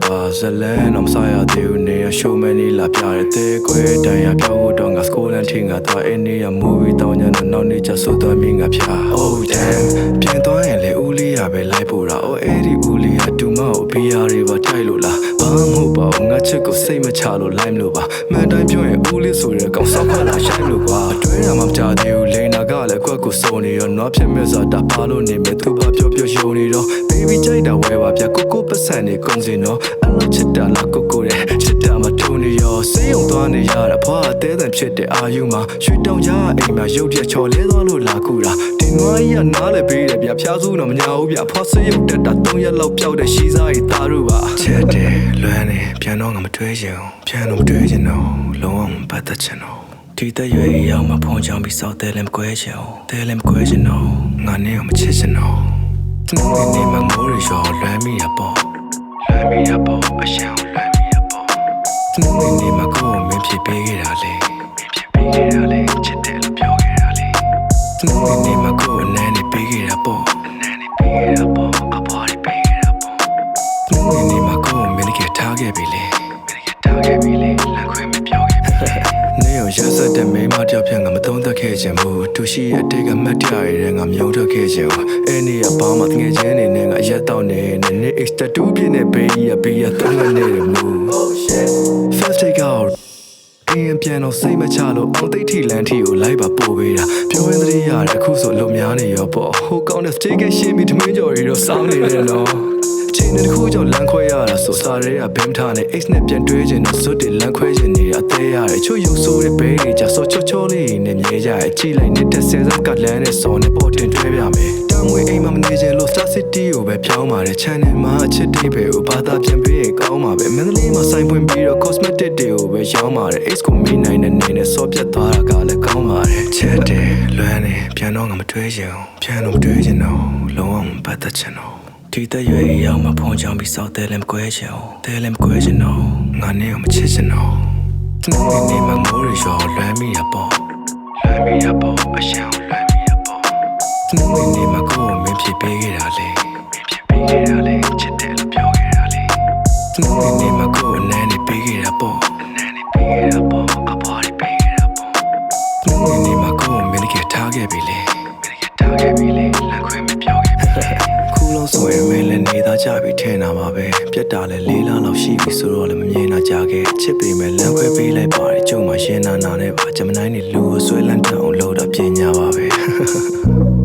ပါဇလန်တော့မစားရသေးဘူးနေရရှိုးမနေလာပြတဲ့တဲခွဲတန်ရပြောက်ဖို့တော့ငါစကိုလန်ထင်းငါသွားအင်းနေရမူဗီတောင်းညတော့နောက်နေချဆိုသွားမင်းငါဖြာ Oh damn ပြန်သွားရင်လေဦးလေးရပဲလိုက်ဖို့တာ Oh အဲ့ဒီဦးလေးကတူမကိုဘီယာတွေပါထိုက်လို့လားဘာမဟုတ်ပါဘူးငါချစ်ကိုစိတ်မချလို့လိုက်မလို့ပါမှန်တိုင်းပြောရင်ဦးလေးဆိုတဲ့ကောင်ဆောက်ခါလာရှိုင်းလို့ကွာတွဲရမှာမကြသေးဘူးလိန်နာကလည်းကွက်ကိုစုံနေရောနွားဖြစ်မဲ့ဆိုတာပါလို့နေမဲ့သူပါပြောပြောယုံနေတော့ baby ကြိုက်တာဝဲပါဗျကိုပတ်စံနေကုန်စင်တော့အဲ့လိုချစ်တာလားကိုတဲ့ချစ်တာမထုံနေရောစေးုံသွားနေရတာဖွာအသေးတန်ဖြစ်တဲ့အာယူမှာရွှေတောင်ကြားအိမ်မှာရုပ်ပြချော်လဲသွားလို့လာကူတာဒီနွားကြီးကနားလည်းပေးတယ်ဗျဖျားစုတော့မညာဘူးဗျဖွာစေးရုံတက်တာ3ရက်လောက်ပျောက်တဲ့ရှီးစားကြီးသားတို့ပါချစ်တယ်လွမ်းနေပြန်တော့ငါမတွေးချင်အောင်ပြန်တော့မတွေးချင်တော့လုံးဝမပတ်သက်ချင်တော့ဒီတရွယ်ရောက်မှဖုံးချောင်းပြီးစောက်တယ်လည်းမကွဲချင်အောင်တယ်လည်းမကွဲချင်တော့ငါနဲ့မချစ်ချင်တော့နေမမိုးရလွမ်းမိရပေါ့လွမ်းမိရပေါ့အရှောင်းလွမ်းမိရပေါ့နေမကိုမင်းဖြစ်ပေးခဲ့တာလေမင်းဖြစ်ပေးခဲ့တာလေချစ်တယ်လို့ပြောခဲ့တာလေနေမကိုအနမ်းနေပေးခဲ့တာပေါ့အနမ်းနေပေးခဲ့တာပေါ့အဖွားနေပေးခဲ့တာပေါ့နေမကိုမင်းကထားခဲ့ပြီလေမင်းကထားခဲ့ပြီလေလက်ခွဲမပြောခဲ့ပြီနေရောရစတဲ့မိမတယောက်ပြန်ငါမသုံးသက်ခဲ့ချင်ဘူးသူရှိရဲ့အတိတ်ကမှတ်တရရတဲ့ငါမြုံထွက်ခဲ့ချင်ဘူးအဲ့ဒီအပေါင်းမှာငယ်ချင်းနေနဲ့ငါရက်တော့နေနေ extra 2ပြည့်နေပေးရပေးရတော့နေတယ်မူ First take out အင်းပြန်တော့စိတ်မချလို့အောင်သိထိလန်းထီကိုလိုက်ပါပို့ပေးတာပြောရင်းတည်းရတယ်အခုဆိုလုံများနေရောပေါ့ဟိုကောင်းတဲ့ stick ရှင်းပြီးထမင်းကြော်ရီတော့စောင်းနေတယ်နော်ချင်းတစ်ခုကြောင့်လမ်းခွဲရတာဆိုစားရဲကဘင်းထားနေ X နဲ့ပြန်တွဲခြင်းတော့စွတ်တင်လမ်းခွဲခြင်းနေအသေးရတယ်ချို့ရုပ်ဆိုးတဲ့ဘဲတွေကြဆော့ချောချောလေးနဲ့မြဲကြရဲ့ချိလိုက်နေတဲ့ဆယ်စကလန်းနဲ့စော်နဲ့ပေါ်တင်တွဲပြမယ်တောင်ဝေးအိမ်မှာမနေခြင်းလို့ Star City ကိုပဲဖြောင်းပါတယ် channel မှာအချစ်တိပဲကိုဘာသာပြန်ပေးရင်ကောင်းပါပဲမန္တလေးမှာဆိုင်ပွင့်ပြီးတော့ cosmetic တွေကိုပဲရောင်းပါတယ် X ကိုမေးနိုင်တဲ့နေနဲ့စော့ပြတ်သွားတာကလည်းကောင်းပါတယ်ချစ်တယ်လွမ်းနေပြန်တော့ငါမတွေးချင်အောင်ပြန်တော့မတွေးချင်တော့လုံးဝမပတ်သက်ချင်တော့ဒီတရွယ်ရောက်မှဖုံးချောင်းပြီးစောက်တယ်လည်းမကွဲချင်အောင်တယ်လည်းမကွဲချင်တော့ငါနဲ့မချစ်ချင်တော့နေမမိုးရလွမ်းမိရပေါ့လွမ်းမိရပေါ့အရှောင်းလွမ်းမိရပေါ့နေမကိုမင်းဖြစ်ပေးခဲ့တာလေမင်းဖြစ်ပေးခဲ့တာလေချစ်တယ်လို့ပြောခဲ့တာလေနေမကိုအနမ်းနေပေးခဲ့တာပေါ့အနမ်းနေပေးခဲ့တာပေါ့အဖွားနေပေးခဲ့တာပေါ့နေမကိုမင်းကထားခဲ့ပြီလေမင်းကထားခဲ့ပြီလေလက်ခွဲမပြောခဲ့ပြီခုလုံးဆိုရင်မင်းလည်းနေသားကြပြီထင်တာပါပဲပြတ်တာလည်း၄လလောက်ရှိပြီဆိုတော့လည်းမမြင်တာကြခဲ့ချစ်ပေမဲ့လမ်းခွဲပေးလိုက်ပါတယ်ကျုံမှာရှင်းနာနာနဲ့ပါဂျမနိုင်းနေလူကိုဆွဲလန်းတအောင်လို့တော့ပြင်ညာပါပဲ